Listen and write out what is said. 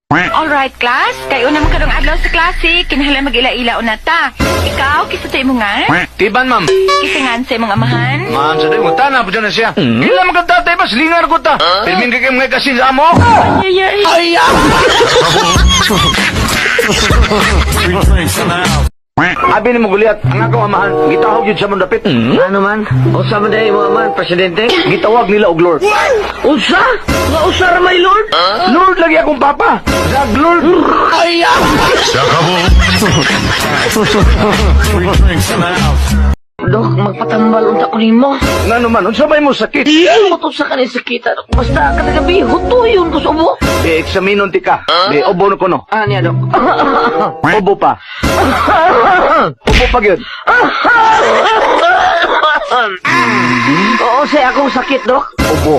Alright, class. Kayo naman kadong adlaw sa klase. Kinahanglan mag-ila-ila una ta. Ikaw, kisa tayo mo nga? Tiban, ma'am. Kisingan sa imong amahan? Ma'am, sa tayo mo, tanap dyan na siya. Kailan magkatatay ba? Silingar ko ta. Pirmin ka kayo mga kasin sa amo. Ay, Abi ni mo guliat, ang akong amahan, gitawag yun sa mong dapit. Ano man? Usa man day mo man, presidente? Gitawag nila og Lord. Usa? Nga usa ra may Lord? Lord lagi akong papa. Zag Lord. Dok, magpatambal unta ko nimo. Nga naman, unsa may mo sakit? Utos sa kanin sakita. Basta kada gabi hutuyon ko subo. Di eksaminon ti ka. Di obo na ko no. Anya dok. Obo pa. Obo pa gyud. Oo, say akong sakit, dok. Obo.